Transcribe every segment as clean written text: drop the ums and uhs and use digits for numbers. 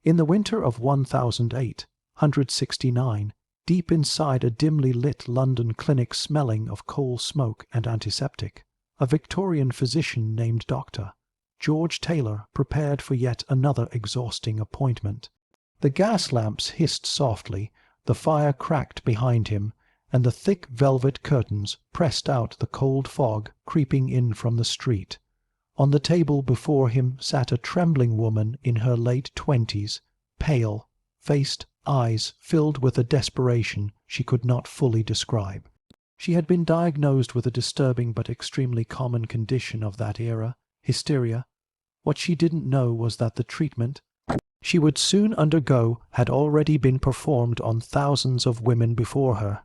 In the winter of 1869, deep inside a dimly lit London clinic smelling of coal smoke and antiseptic, a Victorian physician named Dr. George Taylor prepared for yet another exhausting appointment. The gas lamps hissed softly, the fire cracked behind him, and the thick velvet curtains pressed out the cold fog creeping in from the street. On the table before him sat a trembling woman in her late 20s, pale, faced, eyes filled with a desperation she could not fully describe. She had been diagnosed with a disturbing but extremely common condition of that era, hysteria. What she didn't know was that the treatment she would soon undergo had already been performed on thousands of women before her,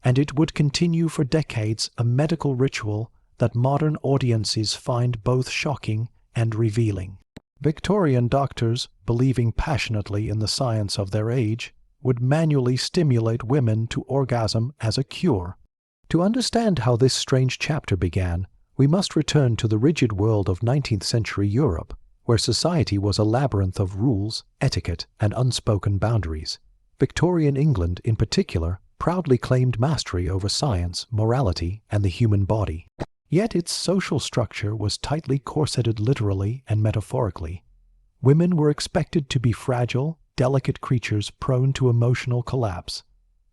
and it would continue for decades, a medical ritual that modern audiences find both shocking and revealing. Victorian doctors, believing passionately in the science of their age, would manually stimulate women to orgasm as a cure. To understand how this strange chapter began, we must return to the rigid world of 19th century Europe, where society was a labyrinth of rules, etiquette, and unspoken boundaries. Victorian England, in particular, proudly claimed mastery over science, morality, and the human body. Yet its social structure was tightly corseted literally and metaphorically. Women were expected to be fragile, delicate creatures prone to emotional collapse.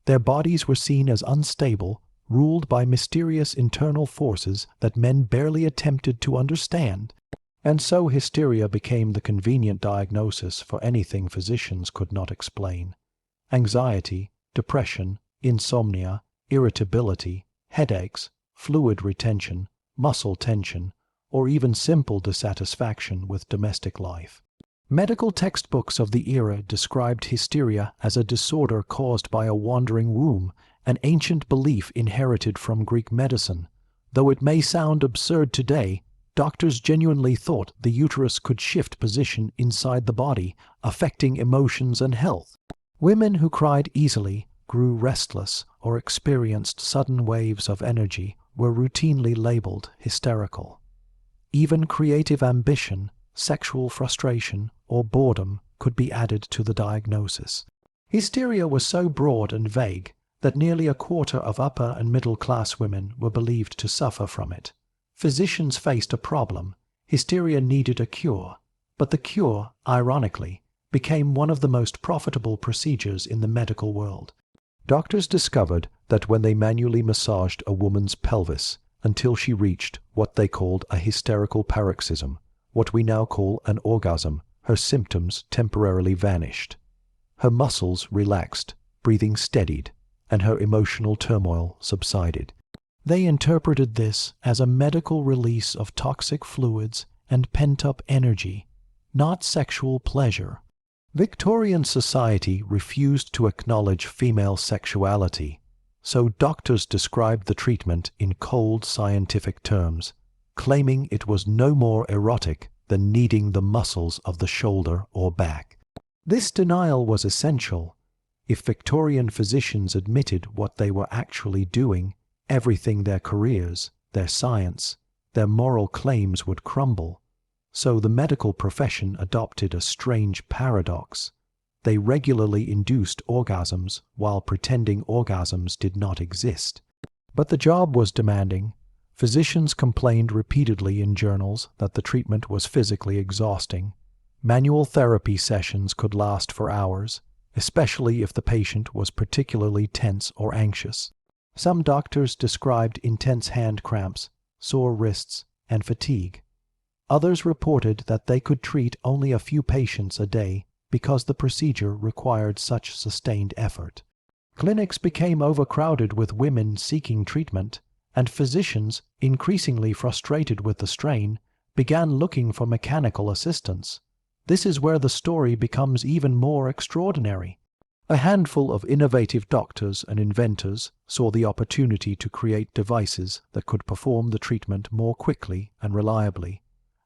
Their bodies were seen as unstable, ruled by mysterious internal forces that men barely attempted to understand. And so hysteria became the convenient diagnosis for anything physicians could not explain. Anxiety, depression, insomnia, irritability, headaches, fluid retention, muscle tension, or even simple dissatisfaction with domestic life. Medical textbooks of the era described hysteria as a disorder caused by a wandering womb, an ancient belief inherited from Greek medicine. Though it may sound absurd today, doctors genuinely thought the uterus could shift position inside the body, affecting emotions and health. Women who cried easily, grew restless, or experienced sudden waves of energy were routinely labeled hysterical. Even creative ambition, sexual frustration, or boredom could be added to the diagnosis. Hysteria was so broad and vague that nearly a quarter of upper and middle-class women were believed to suffer from it. Physicians faced a problem. Hysteria needed a cure, but the cure, ironically, became one of the most profitable procedures in the medical world. Doctors discovered that when they manually massaged a woman's pelvis until she reached what they called a hysterical paroxysm, what we now call an orgasm, her symptoms temporarily vanished. Her muscles relaxed, breathing steadied, and her emotional turmoil subsided. They interpreted this as a medical release of toxic fluids and pent-up energy, not sexual pleasure. Victorian society refused to acknowledge female sexuality, so doctors described the treatment in cold scientific terms, claiming it was no more erotic than kneading the muscles of the shoulder or back. This denial was essential. If Victorian physicians admitted what they were actually doing, everything their careers, their science, their moral claims would crumble. So the medical profession adopted a strange paradox. They regularly induced orgasms while pretending orgasms did not exist. But the job was demanding. Physicians complained repeatedly in journals that the treatment was physically exhausting. Manual therapy sessions could last for hours, especially if the patient was particularly tense or anxious. Some doctors described intense hand cramps, sore wrists, and fatigue. Others reported that they could treat only a few patients a day because the procedure required such sustained effort. Clinics became overcrowded with women seeking treatment, and physicians, increasingly frustrated with the strain, began looking for mechanical assistance. This is where the story becomes even more extraordinary. A handful of innovative doctors and inventors saw the opportunity to create devices that could perform the treatment more quickly and reliably.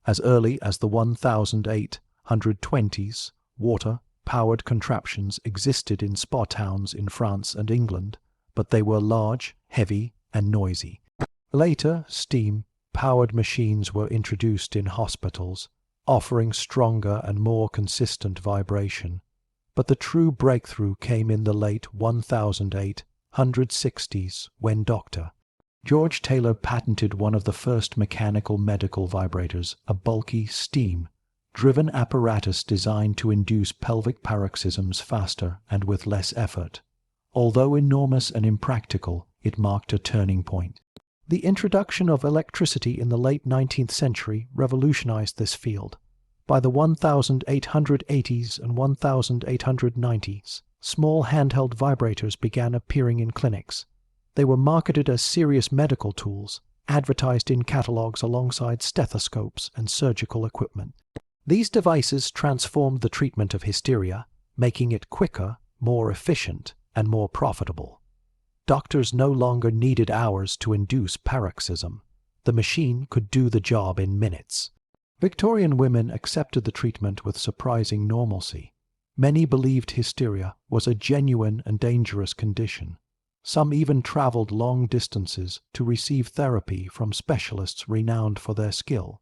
As early as the 1820s, water-powered contraptions existed in spa towns in France and England, but they were large, heavy, and noisy. Later, steam-powered machines were introduced in hospitals, offering stronger and more consistent vibration. But the true breakthrough came in the late 1860s when Dr. George Taylor patented one of the first mechanical medical vibrators, a bulky steam-driven apparatus designed to induce pelvic paroxysms faster and with less effort. Although enormous and impractical, it marked a turning point. The introduction of electricity in the late 19th century revolutionized this field. By the 1880s and 1890s, small handheld vibrators began appearing in clinics. They were marketed as serious medical tools, advertised in catalogs alongside stethoscopes and surgical equipment. These devices transformed the treatment of hysteria, making it quicker, more efficient, and more profitable. Doctors no longer needed hours to induce paroxysm. The machine could do the job in minutes. Victorian women accepted the treatment with surprising normalcy. Many believed hysteria was a genuine and dangerous condition. Some even traveled long distances to receive therapy from specialists renowned for their skill.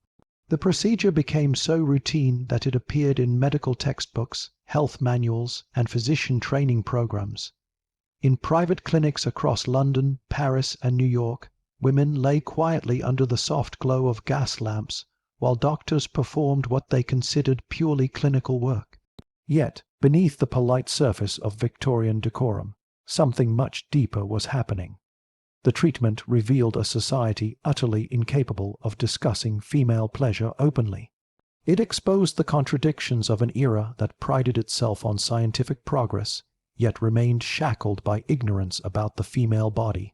The procedure became so routine that it appeared in medical textbooks, health manuals, and physician training programs. In private clinics across London, Paris, and New York, women lay quietly under the soft glow of gas lamps while doctors performed what they considered purely clinical work. Yet, beneath the polite surface of Victorian decorum, something much deeper was happening. The treatment revealed a society utterly incapable of discussing female pleasure openly. It exposed the contradictions of an era that prided itself on scientific progress, yet remained shackled by ignorance about the female body.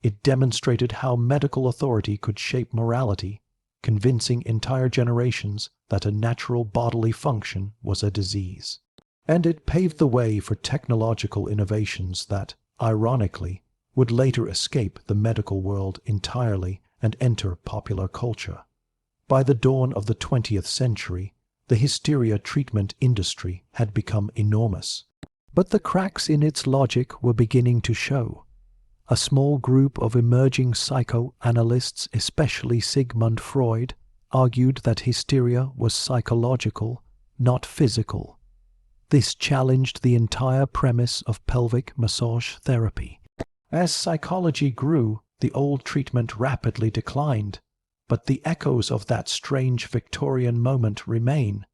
It demonstrated how medical authority could shape morality, convincing entire generations that a natural bodily function was a disease. And it paved the way for technological innovations that, ironically, would later escape the medical world entirely and enter popular culture. By the dawn of the 20th century, the hysteria treatment industry had become enormous. But the cracks in its logic were beginning to show. A small group of emerging psychoanalysts, especially Sigmund Freud, argued that hysteria was psychological, not physical. This challenged the entire premise of pelvic massage therapy. As psychology grew, the old treatment rapidly declined, but the echoes of that strange Victorian moment remain.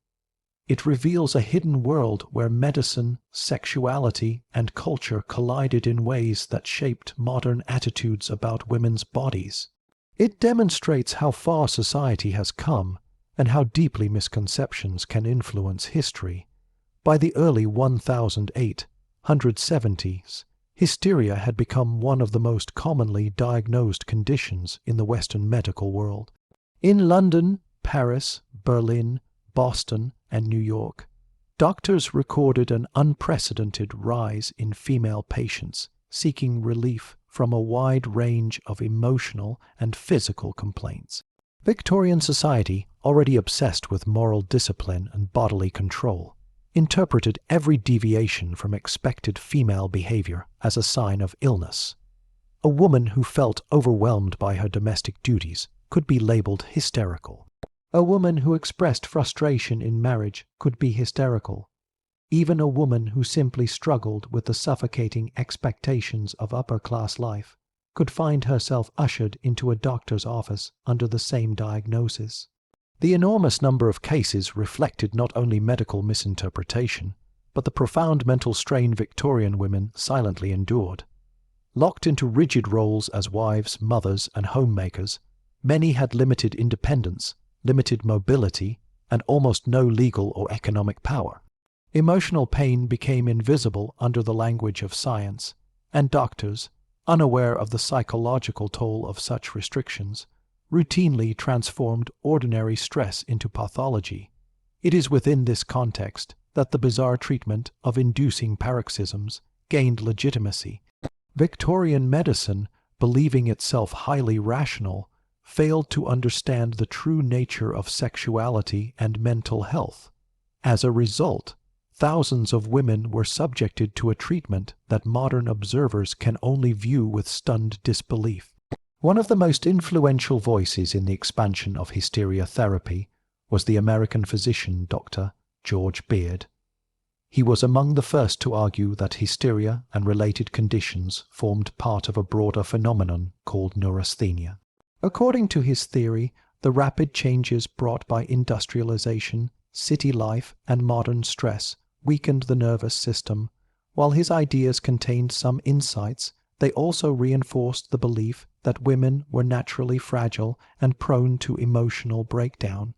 It reveals a hidden world where medicine, sexuality, and culture collided in ways that shaped modern attitudes about women's bodies. It demonstrates how far society has come and how deeply misconceptions can influence history. By the early 1870s, hysteria had become one of the most commonly diagnosed conditions in the Western medical world. In London, Paris, Berlin, Boston, and New York, doctors recorded an unprecedented rise in female patients seeking relief from a wide range of emotional and physical complaints. Victorian society, already obsessed with moral discipline and bodily control, interpreted every deviation from expected female behavior as a sign of illness. A woman who felt overwhelmed by her domestic duties could be labeled hysterical. A woman who expressed frustration in marriage could be hysterical. Even a woman who simply struggled with the suffocating expectations of upper-class life could find herself ushered into a doctor's office under the same diagnosis. The enormous number of cases reflected not only medical misinterpretation, but the profound mental strain Victorian women silently endured. Locked into rigid roles as wives, mothers, and homemakers, many had limited independence, limited mobility, and almost no legal or economic power. Emotional pain became invisible under the language of science, and doctors, unaware of the psychological toll of such restrictions, routinely transformed ordinary stress into pathology. It is within this context that the bizarre treatment of inducing paroxysms gained legitimacy. Victorian medicine, believing itself highly rational, failed to understand the true nature of sexuality and mental health. As a result, thousands of women were subjected to a treatment that modern observers can only view with stunned disbelief. One of the most influential voices in the expansion of hysteria therapy was the American physician Dr. George Beard. He was among the first to argue that hysteria and related conditions formed part of a broader phenomenon called neurasthenia. According to his theory, the rapid changes brought by industrialization, city life, and modern stress weakened the nervous system. While his ideas contained some insights, they also reinforced the belief that women were naturally fragile and prone to emotional breakdown.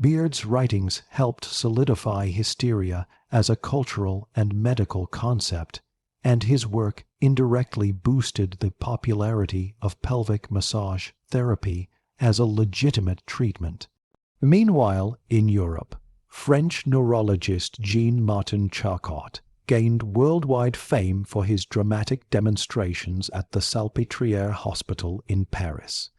Beard's writings helped solidify hysteria as a cultural and medical concept, and his work indirectly boosted the popularity of pelvic massage therapy as a legitimate treatment. Meanwhile, in Europe, French neurologist Jean-Martin Charcot gained worldwide fame for his dramatic demonstrations at the Salpêtrière Hospital in Paris.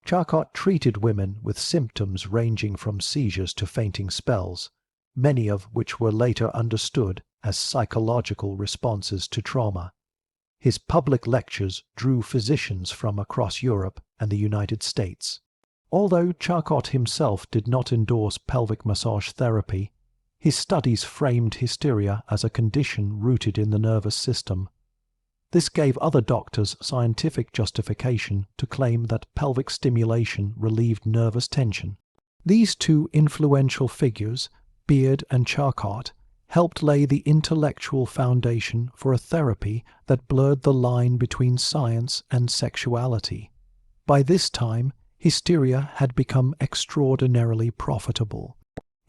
Charcot treated women with symptoms ranging from seizures to fainting spells, many of which were later understood as psychological responses to trauma. His public lectures drew physicians from across Europe and the United States. Although Charcot himself did not endorse pelvic massage therapy, his studies framed hysteria as a condition rooted in the nervous system. This gave other doctors scientific justification to claim that pelvic stimulation relieved nervous tension. These two influential figures, Beard and Charcot, helped lay the intellectual foundation for a therapy that blurred the line between science and sexuality. By this time, hysteria had become extraordinarily profitable.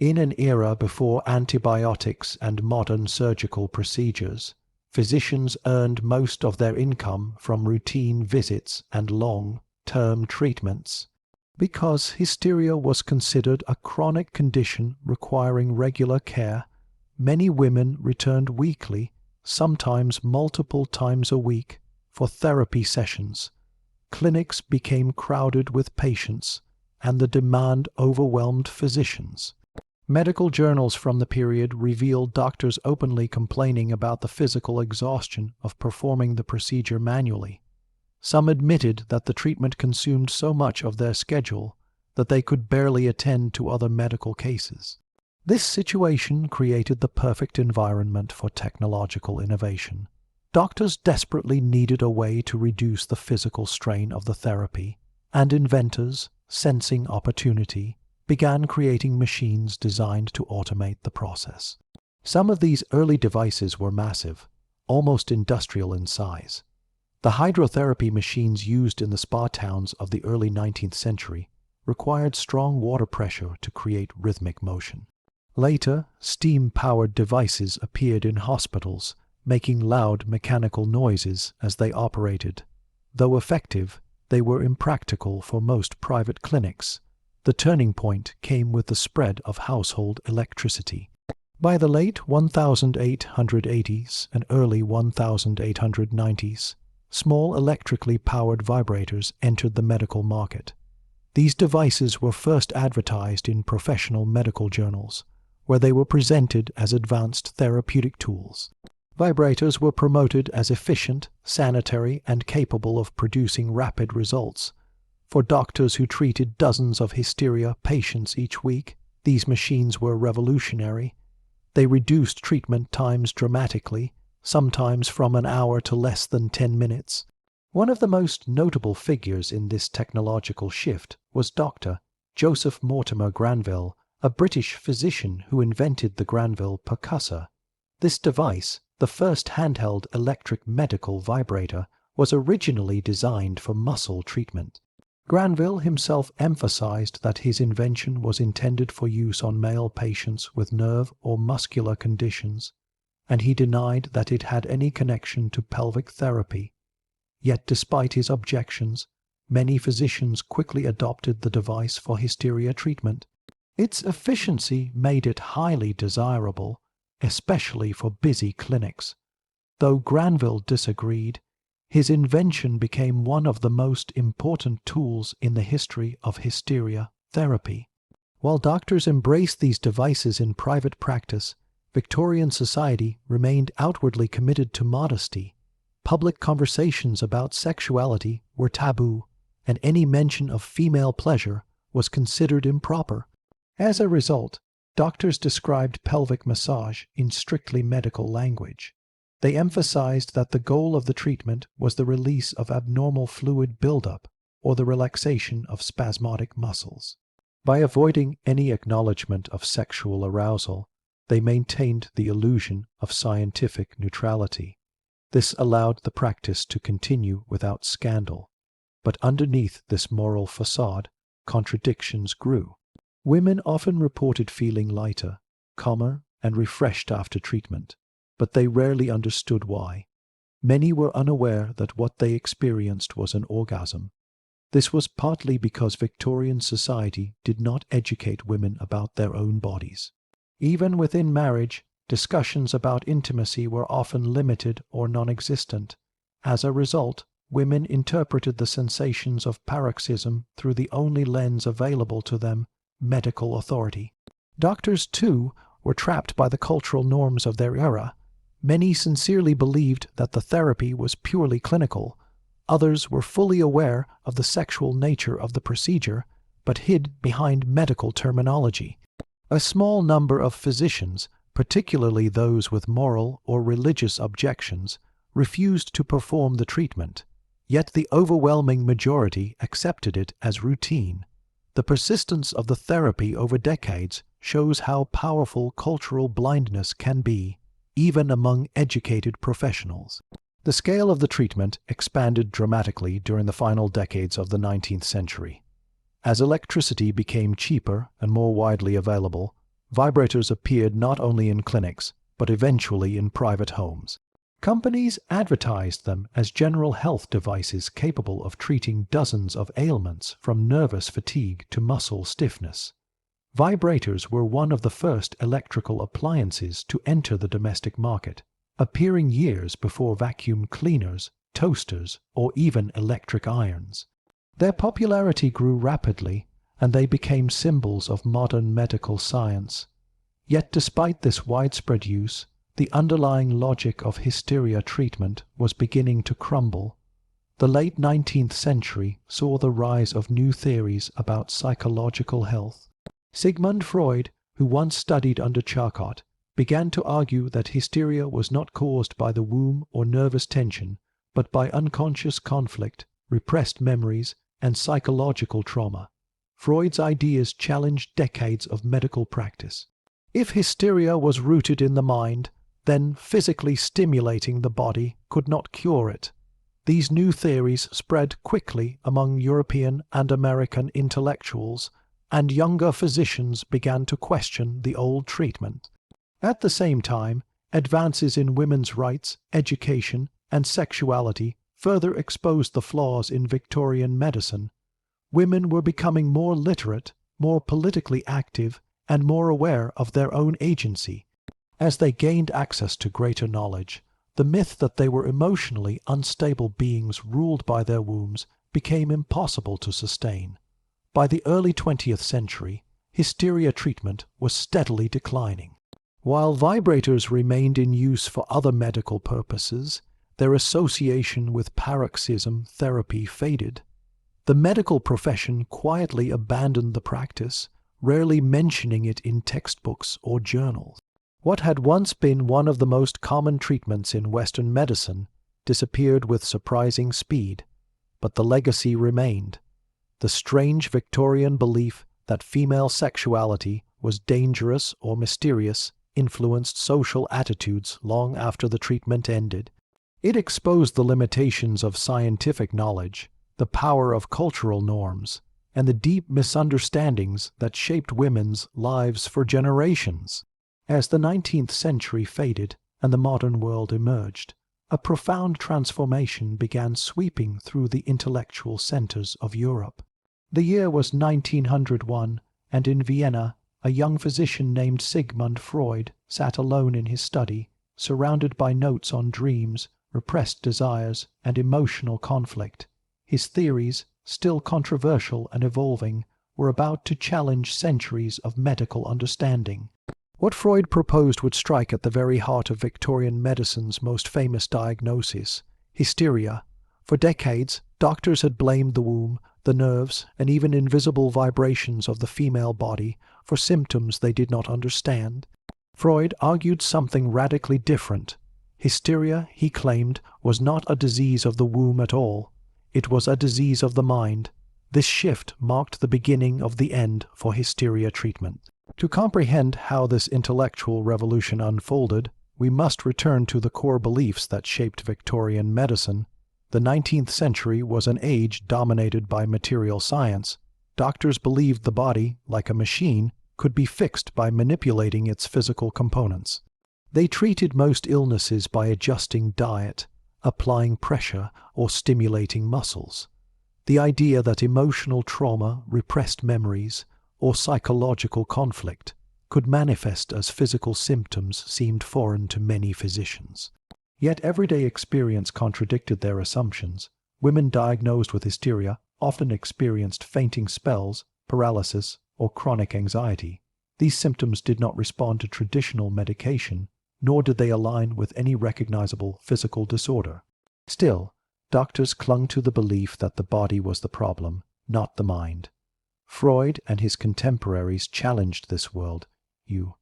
In an era before antibiotics and modern surgical procedures, physicians earned most of their income from routine visits and long-term treatments. Because hysteria was considered a chronic condition requiring regular care, many women returned weekly, sometimes multiple times a week, for therapy sessions. Clinics became crowded with patients, and the demand overwhelmed physicians. Medical journals from the period revealed doctors openly complaining about the physical exhaustion of performing the procedure manually. Some admitted that the treatment consumed so much of their schedule that they could barely attend to other medical cases. This situation created the perfect environment for technological innovation. Doctors desperately needed a way to reduce the physical strain of the therapy, and inventors, sensing opportunity, began creating machines designed to automate the process. Some of these early devices were massive, almost industrial in size. The hydrotherapy machines used in the spa towns of the early 19th century required strong water pressure to create rhythmic motion. Later, steam-powered devices appeared in hospitals, making loud mechanical noises as they operated. Though effective, they were impractical for most private clinics. The turning point came with the spread of household electricity. By the late 1880s and early 1890s, small electrically powered vibrators entered the medical market. These devices were first advertised in professional medical journals, where they were presented as advanced therapeutic tools. Vibrators were promoted as efficient, sanitary, and capable of producing rapid results. For doctors who treated dozens of hysteria patients each week, these machines were revolutionary. They reduced treatment times dramatically, sometimes from an hour to less than 10 minutes. One of the most notable figures in this technological shift was Dr. Joseph Mortimer Granville, a British physician who invented the Granville percussor. This device, the first handheld electric medical vibrator, was originally designed for muscle treatment. Granville himself emphasized that his invention was intended for use on male patients with nerve or muscular conditions, and he denied that it had any connection to pelvic therapy. Yet despite his objections, many physicians quickly adopted the device for hysteria treatment. Its efficiency made it highly desirable, especially for busy clinics. Though Granville disagreed, his invention became one of the most important tools in the history of hysteria therapy. While doctors embraced these devices in private practice, Victorian society remained outwardly committed to modesty. Public conversations about sexuality were taboo, and any mention of female pleasure was considered improper. As a result, doctors described pelvic massage in strictly medical language. They emphasized that the goal of the treatment was the release of abnormal fluid buildup or the relaxation of spasmodic muscles. By avoiding any acknowledgement of sexual arousal, they maintained the illusion of scientific neutrality. This allowed the practice to continue without scandal. But underneath this moral facade, contradictions grew. Women often reported feeling lighter, calmer, and refreshed after treatment, but they rarely understood why. Many were unaware that what they experienced was an orgasm. This was partly because Victorian society did not educate women about their own bodies. Even within marriage, discussions about intimacy were often limited or non-existent. As a result, women interpreted the sensations of paroxysm through the only lens available to them, medical authority. Doctors, too, were trapped by the cultural norms of their era. Many sincerely believed that the therapy was purely clinical. Others were fully aware of the sexual nature of the procedure, but hid behind medical terminology. A small number of physicians, particularly those with moral or religious objections, refused to perform the treatment, yet the overwhelming majority accepted it as routine. The persistence of the therapy over decades shows how powerful cultural blindness can be, even among educated professionals. The scale of the treatment expanded dramatically during the final decades of the 19th century. As electricity became cheaper and more widely available, vibrators appeared not only in clinics, but eventually in private homes. Companies advertised them as general health devices capable of treating dozens of ailments from nervous fatigue to muscle stiffness. Vibrators were one of the first electrical appliances to enter the domestic market, appearing years before vacuum cleaners, toasters, or even electric irons. Their popularity grew rapidly, and they became symbols of modern medical science. Yet despite this widespread use, the underlying logic of hysteria treatment was beginning to crumble. The late 19th century saw the rise of new theories about psychological health. Sigmund Freud, who once studied under Charcot, began to argue that hysteria was not caused by the womb or nervous tension, but by unconscious conflict, repressed memories, and psychological trauma. Freud's ideas challenged decades of medical practice. If hysteria was rooted in the mind, then physically stimulating the body could not cure it. These new theories spread quickly among European and American intellectuals, and younger physicians began to question the old treatment. At the same time, advances in women's rights, education, and sexuality further exposed the flaws in Victorian medicine. Women were becoming more literate, more politically active, and more aware of their own agency. As they gained access to greater knowledge, the myth that they were emotionally unstable beings ruled by their wombs became impossible to sustain. By the early 20th century, hysteria treatment was steadily declining. While vibrators remained in use for other medical purposes, their association with paroxysm therapy faded. The medical profession quietly abandoned the practice, rarely mentioning it in textbooks or journals. What had once been one of the most common treatments in Western medicine disappeared with surprising speed, but the legacy remained. The strange Victorian belief that female sexuality was dangerous or mysterious influenced social attitudes long after the treatment ended. It exposed the limitations of scientific knowledge, the power of cultural norms, and the deep misunderstandings that shaped women's lives for generations. As the 19th century faded and the modern world emerged, a profound transformation began sweeping through the intellectual centers of Europe. The year was 1901, and in Vienna, a young physician named Sigmund Freud sat alone in his study, surrounded by notes on dreams, repressed desires, and emotional conflict. His theories, still controversial and evolving, were about to challenge centuries of medical understanding. What Freud proposed would strike at the very heart of Victorian medicine's most famous diagnosis, hysteria, For decades, doctors had blamed the womb, the nerves, and even invisible vibrations of the female body for symptoms they did not understand. Freud argued something radically different. Hysteria, he claimed, was not a disease of the womb at all. It was a disease of the mind. This shift marked the beginning of the end for hysteria treatment. To comprehend how this intellectual revolution unfolded, we must return to the core beliefs that shaped Victorian medicine. The 19th century was an age dominated by material science. Doctors believed the body, like a machine, could be fixed by manipulating its physical components. They treated most illnesses by adjusting diet, applying pressure, or stimulating muscles. The idea that emotional trauma, repressed memories, or psychological conflict could manifest as physical symptoms seemed foreign to many physicians. Yet everyday experience contradicted their assumptions. Women diagnosed with hysteria often experienced fainting spells, paralysis, or chronic anxiety. These symptoms did not respond to traditional medication, nor did they align with any recognizable physical disorder. Still, doctors clung to the belief that the body was the problem, not the mind. Freud and his contemporaries challenged this worldview.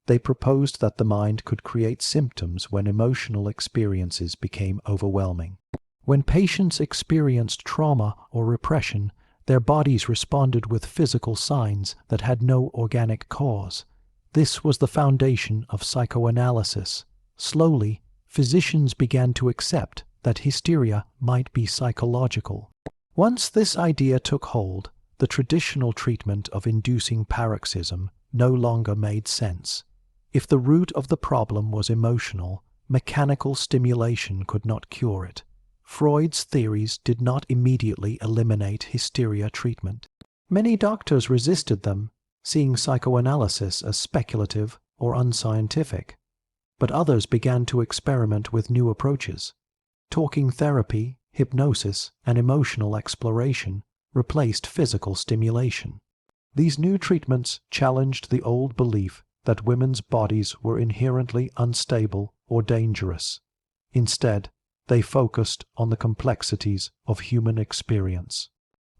They proposed that the mind could create symptoms when emotional experiences became overwhelming. When patients experienced trauma or repression, their bodies responded with physical signs that had no organic cause. This was the foundation of psychoanalysis. Slowly, physicians began to accept that hysteria might be psychological. Once this idea took hold, the traditional treatment of inducing paroxysm no longer made sense. If the root of the problem was emotional, mechanical stimulation could not cure it. Freud's theories did not immediately eliminate hysteria treatment. Many doctors resisted them, seeing psychoanalysis as speculative or unscientific. But others began to experiment with new approaches. Talking therapy, hypnosis, and emotional exploration replaced physical stimulation. These new treatments challenged the old belief that women's bodies were inherently unstable or dangerous. Instead, they focused on the complexities of human experience.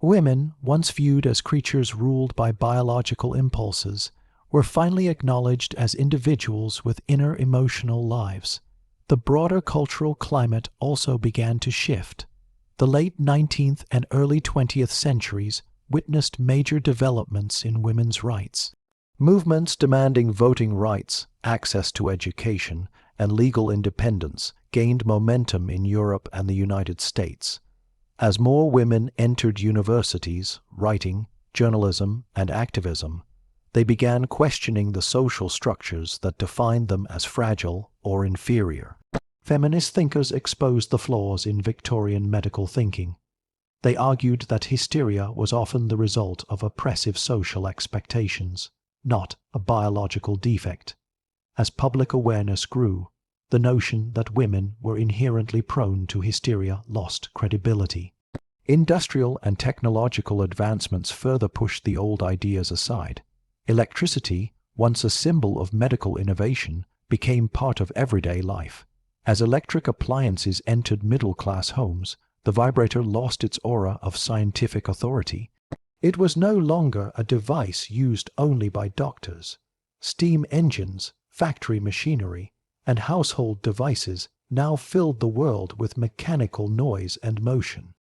Women, once viewed as creatures ruled by biological impulses, were finally acknowledged as individuals with inner emotional lives. The broader cultural climate also began to shift. The late 19th and early 20th centuries witnessed major developments in women's rights. Movements demanding voting rights, access to education, and legal independence gained momentum in Europe and the United States. As more women entered universities, writing, journalism, and activism, they began questioning the social structures that defined them as fragile or inferior. Feminist thinkers exposed the flaws in Victorian medical thinking. They argued that hysteria was often the result of oppressive social expectations, not a biological defect. As public awareness grew, the notion that women were inherently prone to hysteria lost credibility. Industrial and technological advancements further pushed the old ideas aside. Electricity, once a symbol of medical innovation, became part of everyday life. As electric appliances entered middle-class homes, the vibrator lost its aura of scientific authority. It was no longer a device used only by doctors. Steam engines, factory machinery, and household devices now filled the world with mechanical noise and motion.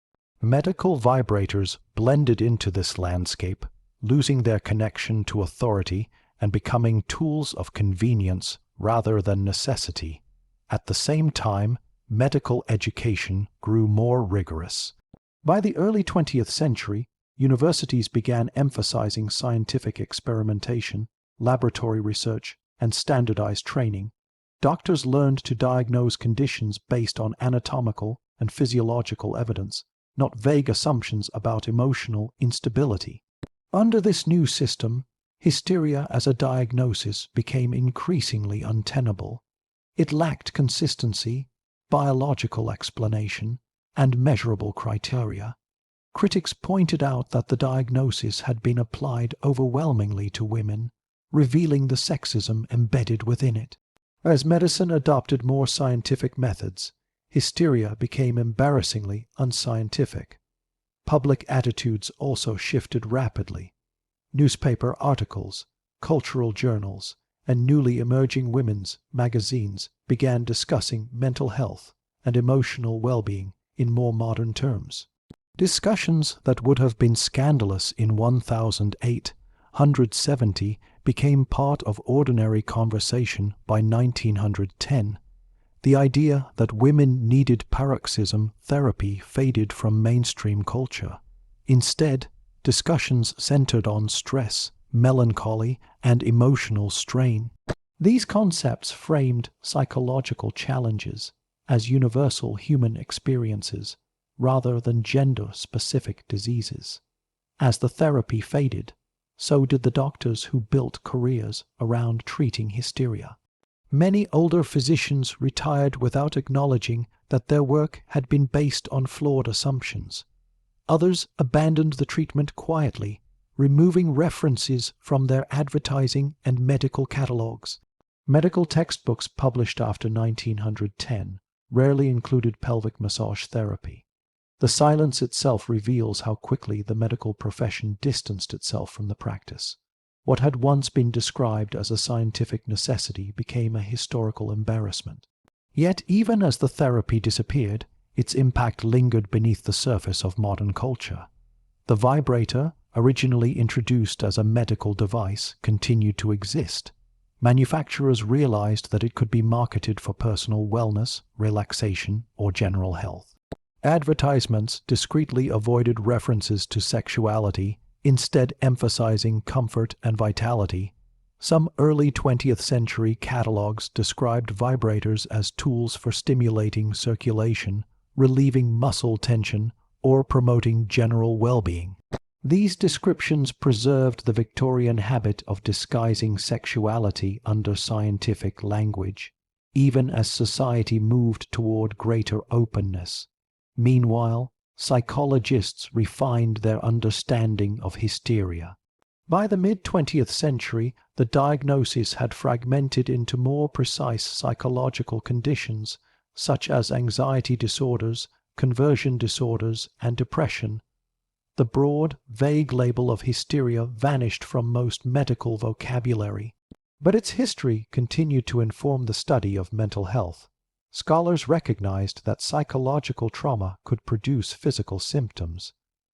Medical vibrators blended into this landscape, losing their connection to authority and becoming tools of convenience rather than necessity. At the same time, medical education grew more rigorous. By the early 20th century, universities began emphasizing scientific experimentation, laboratory research, and standardized training. Doctors learned to diagnose conditions based on anatomical and physiological evidence, not vague assumptions about emotional instability. Under this new system, hysteria as a diagnosis became increasingly untenable. It lacked consistency, biological explanation, and measurable criteria. Critics pointed out that the diagnosis had been applied overwhelmingly to women, revealing the sexism embedded within it. As medicine adopted more scientific methods, hysteria became embarrassingly unscientific. Public attitudes also shifted rapidly. Newspaper articles, cultural journals, and newly emerging women's magazines began discussing mental health and emotional well-being in more modern terms. Discussions that would have been scandalous in 1870 became part of ordinary conversation by 1910. The idea that women needed paroxysm therapy faded from mainstream culture. Instead, discussions centered on stress, melancholy, and emotional strain. These concepts framed psychological challenges as universal human experiences rather than gender-specific diseases. As the therapy faded, so did the doctors who built careers around treating hysteria. Many older physicians retired without acknowledging that their work had been based on flawed assumptions. Others abandoned the treatment quietly, removing references from their advertising and medical catalogues. Medical textbooks published after 1910 rarely included pelvic massage therapy. The silence itself reveals how quickly the medical profession distanced itself from the practice. What had once been described as a scientific necessity became a historical embarrassment. Yet even as the therapy disappeared, its impact lingered beneath the surface of modern culture. The vibrator, originally introduced as a medical device, continued to exist. Manufacturers realized that it could be marketed for personal wellness, relaxation, or general health. Advertisements discreetly avoided references to sexuality, instead emphasizing comfort and vitality. Some early 20th century catalogs described vibrators as tools for stimulating circulation, relieving muscle tension, or promoting general well-being. These descriptions preserved the Victorian habit of disguising sexuality under scientific language, even as society moved toward greater openness. Meanwhile, psychologists refined their understanding of hysteria. By the mid-20th century, the diagnosis had fragmented into more precise psychological conditions, such as anxiety disorders, conversion disorders, and depression. The broad, vague label of hysteria vanished from most medical vocabulary, but its history continued to inform the study of mental health. Scholars recognized that psychological trauma could produce physical symptoms.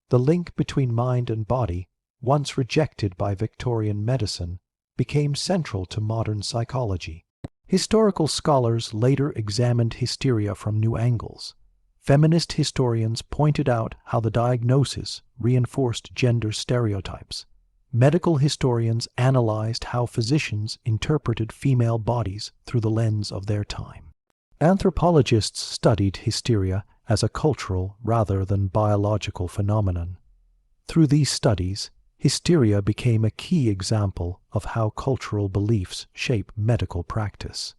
The link between mind and body, once rejected by Victorian medicine, became central to modern psychology. Historical scholars later examined hysteria from new angles. Feminist historians pointed out how the diagnosis reinforced gender stereotypes. Medical historians analyzed how physicians interpreted female bodies through the lens of their time. Anthropologists studied hysteria as a cultural rather than biological phenomenon. Through these studies, hysteria became a key example of how cultural beliefs shape medical practice.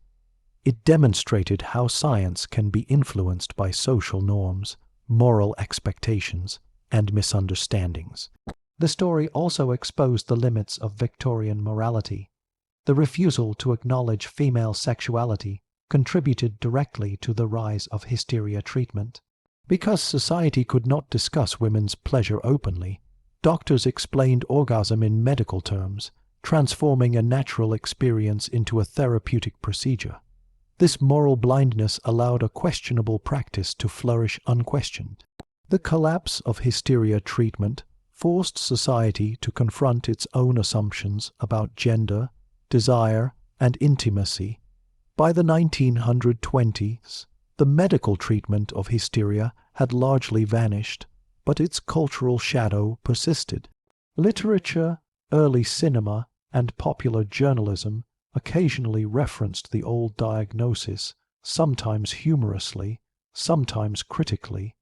It demonstrated how science can be influenced by social norms, moral expectations, and misunderstandings. The story also exposed the limits of Victorian morality. The refusal to acknowledge female sexuality contributed directly to the rise of hysteria treatment. Because society could not discuss women's pleasure openly, doctors explained orgasm in medical terms, transforming a natural experience into a therapeutic procedure. This moral blindness allowed a questionable practice to flourish unquestioned. The collapse of hysteria treatment forced society to confront its own assumptions about gender, desire, and intimacy. By the 1920s, the medical treatment of hysteria had largely vanished, but its cultural shadow persisted. Literature, early cinema, and popular journalism occasionally referenced the old diagnosis, sometimes humorously, sometimes critically.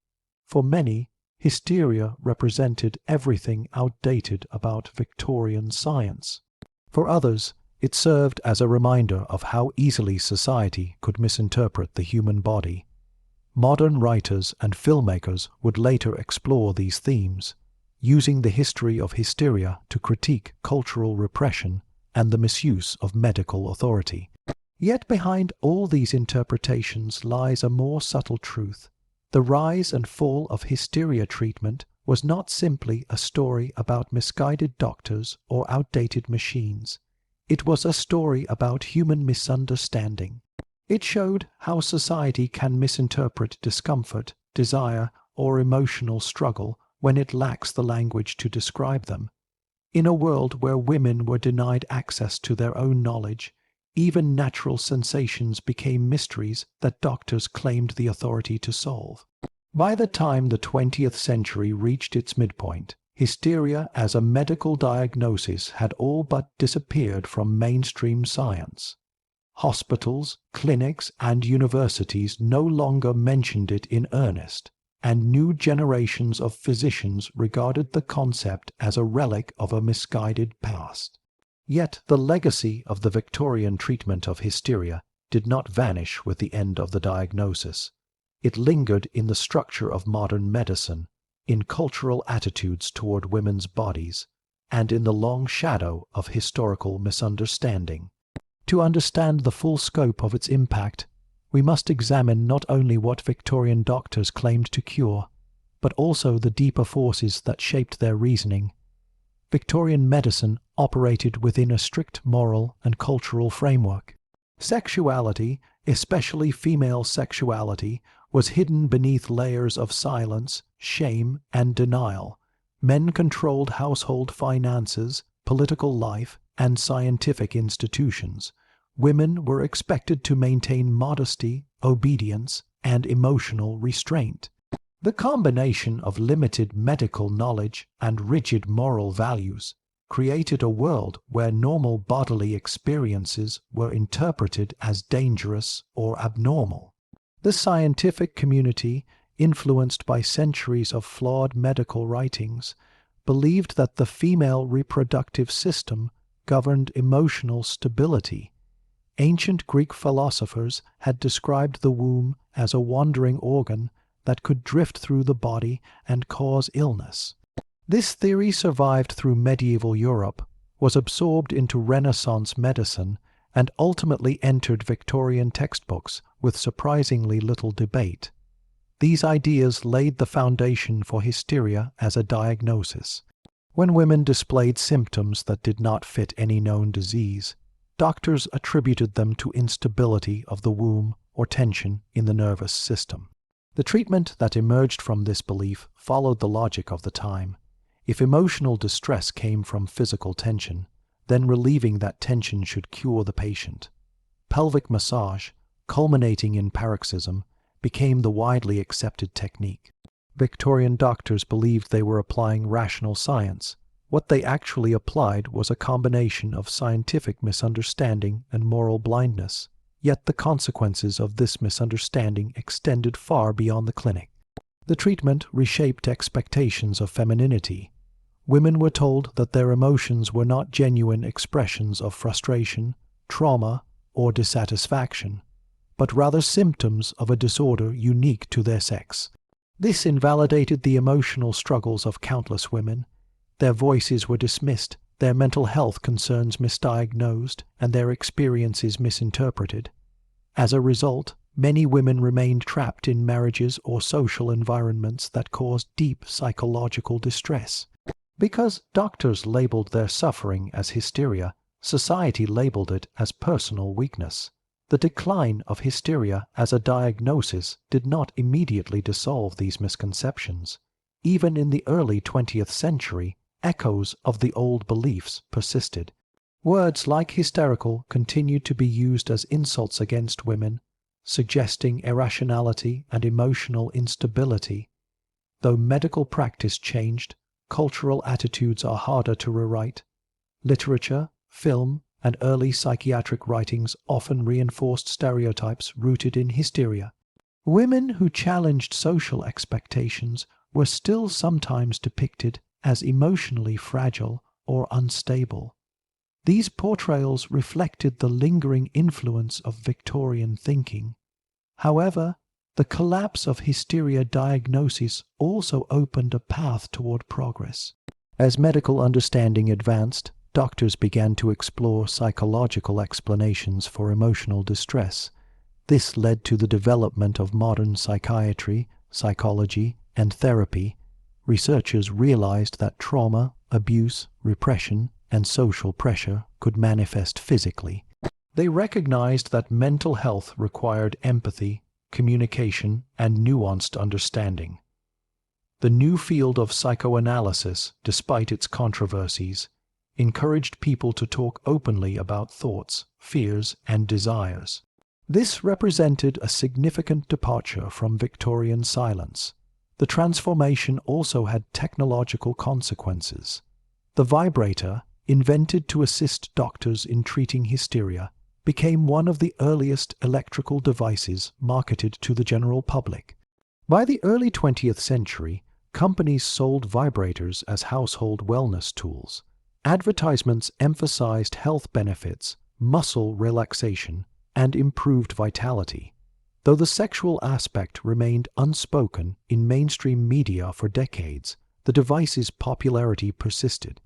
For many, hysteria represented everything outdated about Victorian science. For others, it served as a reminder of how easily society could misinterpret the human body. Modern writers and filmmakers would later explore these themes, using the history of hysteria to critique cultural repression and the misuse of medical authority. Yet behind all these interpretations lies a more subtle truth. The rise and fall of hysteria treatment was not simply a story about misguided doctors or outdated machines. It was a story about human misunderstanding. It showed how society can misinterpret discomfort, desire, or emotional struggle when it lacks the language to describe them. In a world where women were denied access to their own knowledge, even natural sensations became mysteries that doctors claimed the authority to solve. By the time the 20th century reached its midpoint, hysteria as a medical diagnosis had all but disappeared from mainstream science. Hospitals, clinics, and universities no longer mentioned it in earnest, and new generations of physicians regarded the concept as a relic of a misguided past. Yet the legacy of the Victorian treatment of hysteria did not vanish with the end of the diagnosis. It lingered in the structure of modern medicine, in cultural attitudes toward women's bodies, and in the long shadow of historical misunderstanding. To understand the full scope of its impact, we must examine not only what Victorian doctors claimed to cure, but also the deeper forces that shaped their reasoning. Victorian medicine operated within a strict moral and cultural framework. Sexuality, especially female sexuality, was hidden beneath layers of silence, shame, and denial. Men controlled household finances, political life, and scientific institutions. Women were expected to maintain modesty, obedience, and emotional restraint. The combination of limited medical knowledge and rigid moral values created a world where normal bodily experiences were interpreted as dangerous or abnormal. The scientific community, influenced by centuries of flawed medical writings, believed that the female reproductive system governed emotional stability. Ancient Greek philosophers had described the womb as a wandering organ that could drift through the body and cause illness. This theory survived through medieval Europe, was absorbed into Renaissance medicine, and ultimately entered Victorian textbooks with surprisingly little debate. These ideas laid the foundation for hysteria as a diagnosis. When women displayed symptoms that did not fit any known disease, doctors attributed them to instability of the womb or tension in the nervous system. The treatment that emerged from this belief followed the logic of the time. If emotional distress came from physical tension, then relieving that tension should cure the patient. Pelvic massage, culminating in paroxysm, became the widely accepted technique. Victorian doctors believed they were applying rational science. What they actually applied was a combination of scientific misunderstanding and moral blindness. Yet the consequences of this misunderstanding extended far beyond the clinic. The treatment reshaped expectations of femininity. Women were told that their emotions were not genuine expressions of frustration, trauma, or dissatisfaction, but rather symptoms of a disorder unique to their sex. This invalidated the emotional struggles of countless women. Their voices were dismissed, their mental health concerns misdiagnosed, and their experiences misinterpreted. As a result, many women remained trapped in marriages or social environments that caused deep psychological distress. Because doctors labeled their suffering as hysteria, society labeled it as personal weakness. The decline of hysteria as a diagnosis did not immediately dissolve these misconceptions. Even in the early 20th century, echoes of the old beliefs persisted. Words like hysterical continued to be used as insults against women, suggesting irrationality and emotional instability. Though medical practice changed, cultural attitudes are harder to rewrite. Literature, film, and early psychiatric writings often reinforced stereotypes rooted in hysteria. Women who challenged social expectations were still sometimes depicted as emotionally fragile or unstable. These portrayals reflected the lingering influence of Victorian thinking. However, the collapse of hysteria diagnosis also opened a path toward progress. As medical understanding advanced, doctors began to explore psychological explanations for emotional distress. This led to the development of modern psychiatry, psychology, and therapy. Researchers realized that trauma, abuse, repression, and social pressure could manifest physically. They recognized that mental health required empathy, communication, and nuanced understanding. The new field of psychoanalysis, despite its controversies, encouraged people to talk openly about thoughts, fears, and desires. This represented a significant departure from Victorian silence. The transformation also had technological consequences. The vibrator, invented to assist doctors in treating hysteria, became one of the earliest electrical devices marketed to the general public. By the early 20th century, companies sold vibrators as household wellness tools. Advertisements emphasized health benefits, muscle relaxation, and improved vitality. Though the sexual aspect remained unspoken in mainstream media for decades, the device's popularity persisted.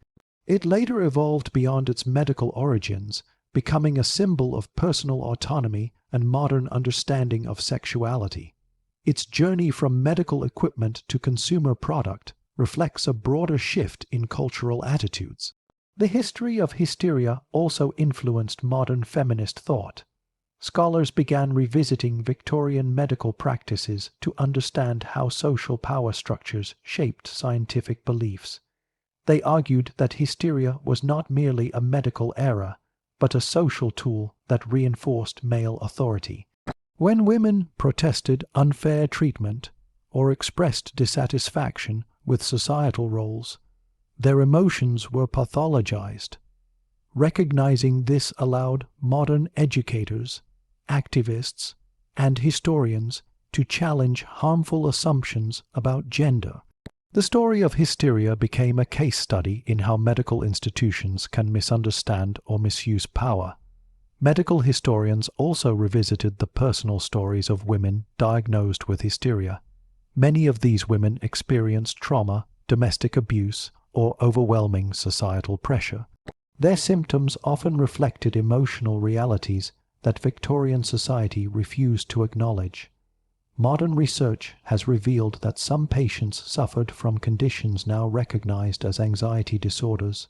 It later evolved beyond its medical origins, becoming a symbol of personal autonomy and modern understanding of sexuality. Its journey from medical equipment to consumer product reflects a broader shift in cultural attitudes. The history of hysteria also influenced modern feminist thought. Scholars began revisiting Victorian medical practices to understand how social power structures shaped scientific beliefs. They argued that hysteria was not merely a medical error, but a social tool that reinforced male authority. When women protested unfair treatment or expressed dissatisfaction with societal roles, their emotions were pathologized. Recognizing this allowed modern educators, activists, and historians to challenge harmful assumptions about gender. The story of hysteria became a case study in how medical institutions can misunderstand or misuse power. Medical historians also revisited the personal stories of women diagnosed with hysteria. Many of these women experienced trauma, domestic abuse, or overwhelming societal pressure. Their symptoms often reflected emotional realities that Victorian society refused to acknowledge. Modern research has revealed that some patients suffered from conditions now recognized as anxiety disorders,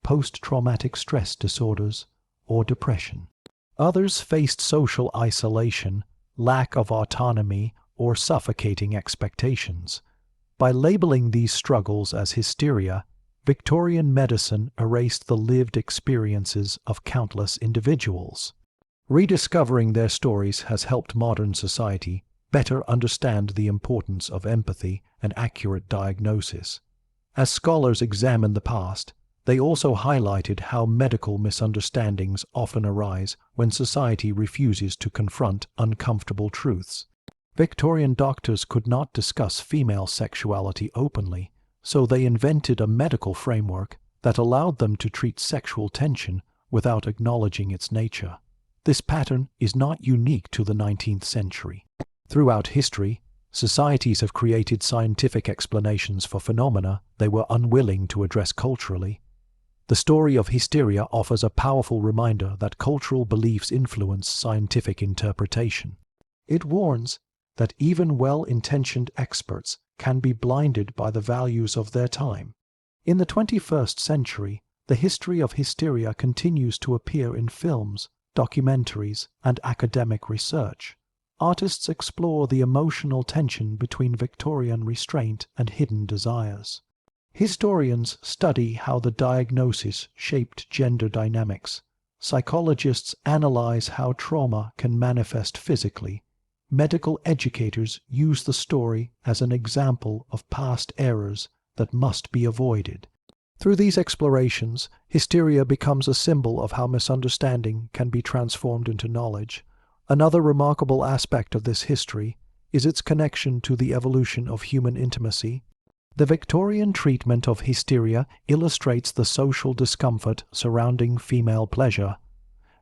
post-traumatic stress disorders, or depression. Others faced social isolation, lack of autonomy, or suffocating expectations. By labeling these struggles as hysteria, Victorian medicine erased the lived experiences of countless individuals. Rediscovering their stories has helped modern society better understand the importance of empathy and accurate diagnosis. As scholars examine the past, they also highlighted how medical misunderstandings often arise when society refuses to confront uncomfortable truths. Victorian doctors could not discuss female sexuality openly, so they invented a medical framework that allowed them to treat sexual tension without acknowledging its nature. This pattern is not unique to the 19th century. Throughout history, societies have created scientific explanations for phenomena they were unwilling to address culturally. The story of hysteria offers a powerful reminder that cultural beliefs influence scientific interpretation. It warns that even well-intentioned experts can be blinded by the values of their time. In the 21st century, the history of hysteria continues to appear in films, documentaries, and academic research. Artists explore the emotional tension between Victorian restraint and hidden desires. Historians study how the diagnosis shaped gender dynamics. Psychologists analyze how trauma can manifest physically. Medical educators use the story as an example of past errors that must be avoided. Through these explorations, hysteria becomes a symbol of how misunderstanding can be transformed into knowledge. Another remarkable aspect of this history is its connection to the evolution of human intimacy. The Victorian treatment of hysteria illustrates the social discomfort surrounding female pleasure.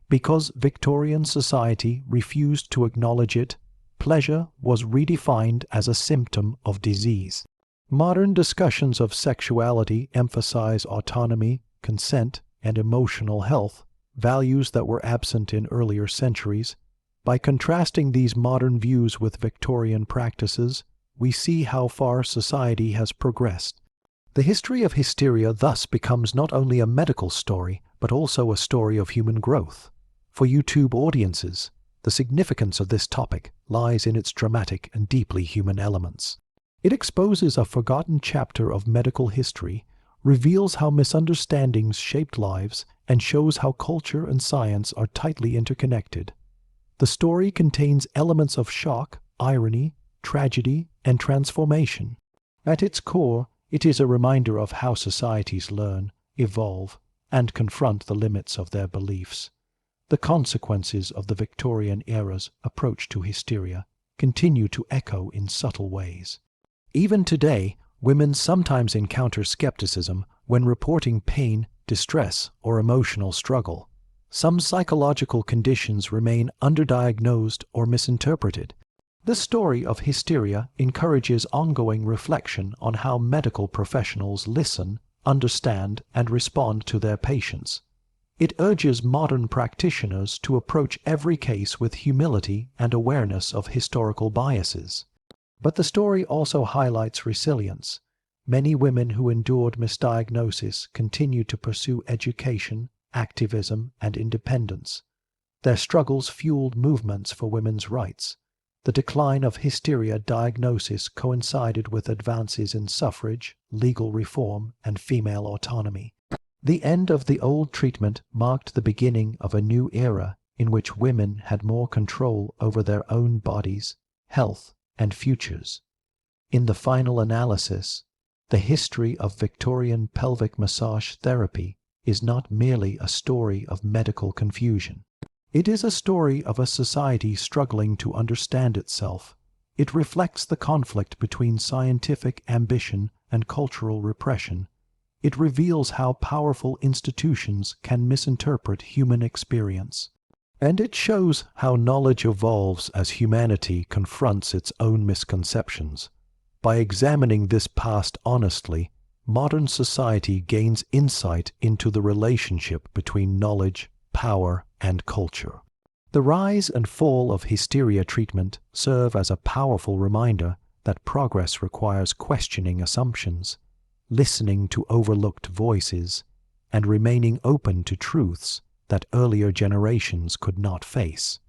Because Victorian society refused to acknowledge it, pleasure was redefined as a symptom of disease. Modern discussions of sexuality emphasize autonomy, consent, and emotional health, values that were absent in earlier centuries. By contrasting these modern views with Victorian practices, we see how far society has progressed. The history of hysteria thus becomes not only a medical story, but also a story of human growth. For YouTube audiences, the significance of this topic lies in its dramatic and deeply human elements. It exposes a forgotten chapter of medical history, reveals how misunderstandings shaped lives, and shows how culture and science are tightly interconnected. The story contains elements of shock, irony, tragedy, and transformation. At its core, it is a reminder of how societies learn, evolve, and confront the limits of their beliefs. The consequences of the Victorian era's approach to hysteria continue to echo in subtle ways. Even today, women sometimes encounter skepticism when reporting pain, distress, or emotional struggle. Some psychological conditions remain underdiagnosed or misinterpreted. The story of hysteria encourages ongoing reflection on how medical professionals listen, understand, and respond to their patients. It urges modern practitioners to approach every case with humility and awareness of historical biases. But the story also highlights resilience. Many women who endured misdiagnosis continue to pursue education, activism, and independence. Their struggles fueled movements for women's rights. The decline of hysteria diagnosis coincided with advances in suffrage, legal reform, and female autonomy. The end of the old treatment marked the beginning of a new era in which women had more control over their own bodies, health, and futures. In the final analysis, the history of Victorian pelvic massage therapy is not merely a story of medical confusion. It is a story of a society struggling to understand itself. It reflects the conflict between scientific ambition and cultural repression. It reveals how powerful institutions can misinterpret human experience. And it shows how knowledge evolves as humanity confronts its own misconceptions. By examining this past honestly, modern society gains insight into the relationship between knowledge, power, and culture. The rise and fall of hysteria treatment serve as a powerful reminder that progress requires questioning assumptions, listening to overlooked voices, and remaining open to truths that earlier generations could not face.